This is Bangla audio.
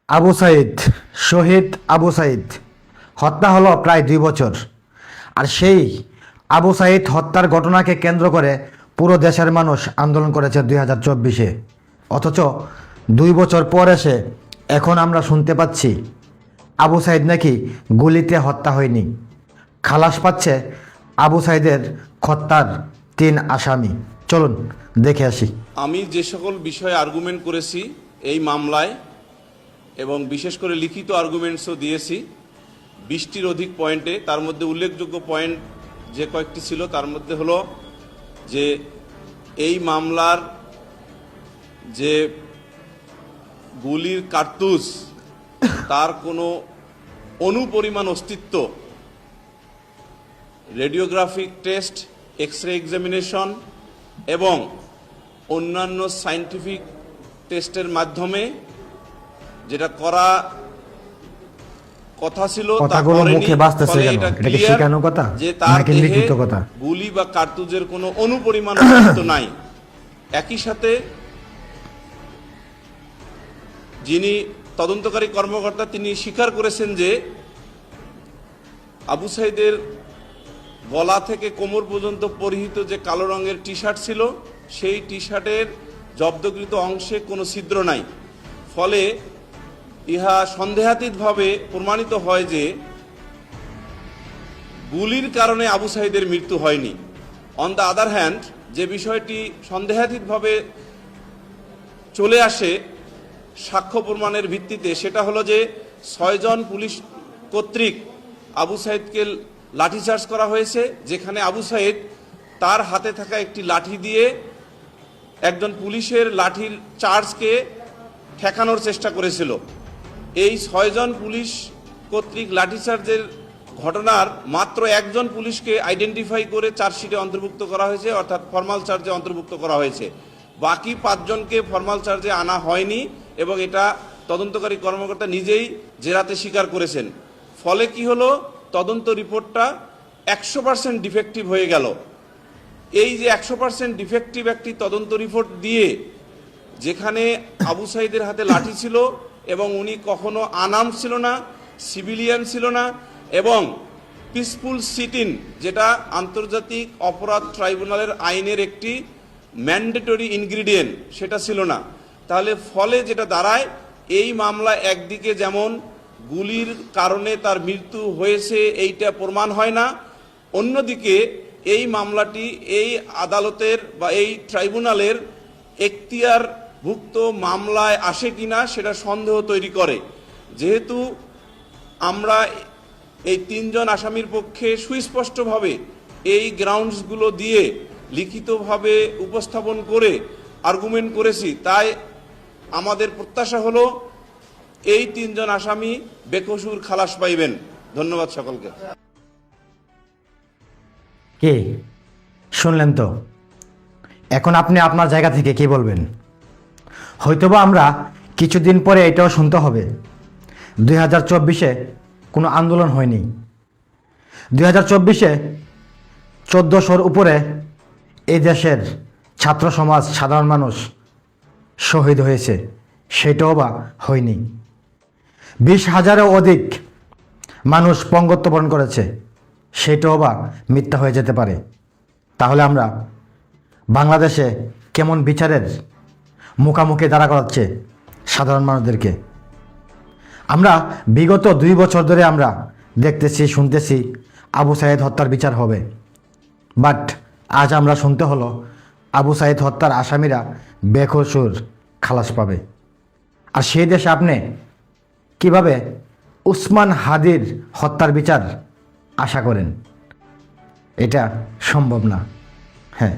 আবু সাইদ, শহীদ আবু সাইদ হত্যা হলো প্রায় 2 বছর। আর সেই আবু সাইদ হত্যার ঘটনাকে কেন্দ্র করে পুরো দেশের মানুষ আন্দোলন করেছে 2024-এ। অথচ 2 বছর পর এসে এখন আমরা শুনতে পাচ্ছি আবু সাইদ নাকি গুলিতে হত্যা হয়নি। খালাস পাচ্ছে আবু সাইদের হত্যার 3 আসামি। চলুন দেখে আসি। আমি যে সকল বিষয়ে আর্গুমেন্ট করেছি এই মামলায় এবং বিশেষ করে লিখিত আর্গুমেন্টসও দিয়েছি 20টির অধিক পয়েন্টে, তার মধ্যে উল্লেখযোগ্য পয়েন্ট যে কয়েকটি ছিল তার মধ্যে হলো যে এই মামলার যে গুলির কার্তুজ তার কোনো অনুপরিমাণ অস্তিত্ব রেডিওগ্রাফিক টেস্ট, এক্স-রে এক্সামিনেশন এবং অন্যান্য সায়েন্টিফিক টেস্টের মাধ্যমে যেটা করা কথা ছিল তা করেনি। ফলে এটা ক্লিয়ার যে তার দেহে গুলি বা কার্তুজের কোনো অনুপরিমাণ অস্তিত্ব নাই। একই সাথে যিনি তদন্তকারী কর্মকর্তা তিনি স্বীকার করেছেন যে আবু সাইদের গলা থেকে কোমর পর্যন্ত পরিহিত যে কালো রঙের টি শার্ট ছিল সেই টি শার্টের জব্দকৃত অংশে কোনো ছিদ্র নাই। ফলে ইহা সন্দেহাতীতভাবে প্রমাণিত হয় যে গুলির কারণে আবু সাইদের মৃত্যু হয়নি। অন দ্য আদার হ্যান্ড, যে বিষয়টি সন্দেহাতীতভাবে চলে আসে সাক্ষ্য প্রমাণের ভিত্তিতে, সেটা হলো যে 6 জন পুলিশ কর্তৃক আবু সাইদকে লাঠিচার্জ করা হয়েছে, যেখানে আবু সাইদ তার হাতে থাকা একটি লাঠি দিয়ে একজন পুলিশের লাঠির চার্জকে ঠেকানোর চেষ্টা করেছিল। এই 6 জন পুলিশ কর্তৃক লাঠিচার্জের ঘটনার মাত্র একজন পুলিশকে আইডেন্টিফাই করে চার্জশিটে অন্তর্ভুক্ত করা হয়েছে, অর্থাৎ ফরমাল চার্জে অন্তর্ভুক্ত করা হয়েছে। বাকি 5 জনকে ফরমাল চার্জে আনা হয়নি এবং এটা তদন্তকারী কর্মকর্তা নিজেই জেরাতে স্বীকার করেছেন। ফলে কি হলো, তদন্ত রিপোর্টটা 100% ডিফেক্টিভ হয়ে গেল। এই যে 100% ডিফেক্টিভ একটি তদন্ত রিপোর্ট দিয়ে, যেখানে আবু সাইদের হাতে লাঠি ছিল এবং উনি কখনো আনার্ম ছিল না, সিভিলিয়ান ছিল না এবং পিসফুল সিট-ইন, যেটা আন্তর্জাতিক অপরাধ ট্রাইব্যুনালের আইনের একটি ম্যান্ডেটরি ইনগ্রিডিয়েন্ট, সেটা ছিল না। তাহলে ফলে যেটা দাঁড়ায়, এই মামলা একদিকে যেমন গুলির কারণে তার মৃত্যু হয়েছে এইটা প্রমাণ হয় না, অন্যদিকে এই মামলাটি এই আদালতের বা এই ট্রাইব্যুনালের এখতিয়ারভুক্ত মামলায় আসে কিনা সেটা সন্দেহ তৈরি করে। যেহেতু আমরা এই 3 জন আসামির পক্ষে সুস্পষ্টভাবে এই গ্রাউন্ডসগুলো দিয়ে লিখিতভাবে উপস্থাপন করে আর্গুমেন্ট করেছি, তাই আমাদের প্রত্যাশা হলো এই 3 জন আসামি বেকসুর খালাস পাইবেন। ধন্যবাদ সকলকে। কি শুনলেন তো? এখন আপনি আপনার জায়গা থেকে কি বলবেন? হয়তোবা আমরা কিছুদিন পরে এটাও শুনতে হবে 2024-এ কোনো আন্দোলন হয়নি, 2024-এ 1400-র উপরে এই দেশের ছাত্র সমাজ, সাধারণ মানুষ শহীদ হয়েছে, সেটাও বা হয়নি। 20,000-এরও অধিক মানুষ পঙ্গত্ব বরণ করেছে, সেটাও বা মিথ্যা হয়ে যেতে পারে। তাহলে আমরা বাংলাদেশে কেমন বিচারের মুখোমুখি দাঁড়া করাচ্ছে সাধারণ মানুষদেরকে? আমরা বিগত 2 বছর ধরে আমরা দেখতেছি, শুনতেছি আবু সাইদ হত্যার বিচার হবে, বাট আজ আমরা শুনতে হলো আবু সাইদ হত্যার আসামিরা বেকসুর খালাস পাবে। আর সেই দেশে আপনি কিভাবে উসমান হাদির হত্যার বিচার আশা করেন? এটা সম্ভব না। হ্যাঁ।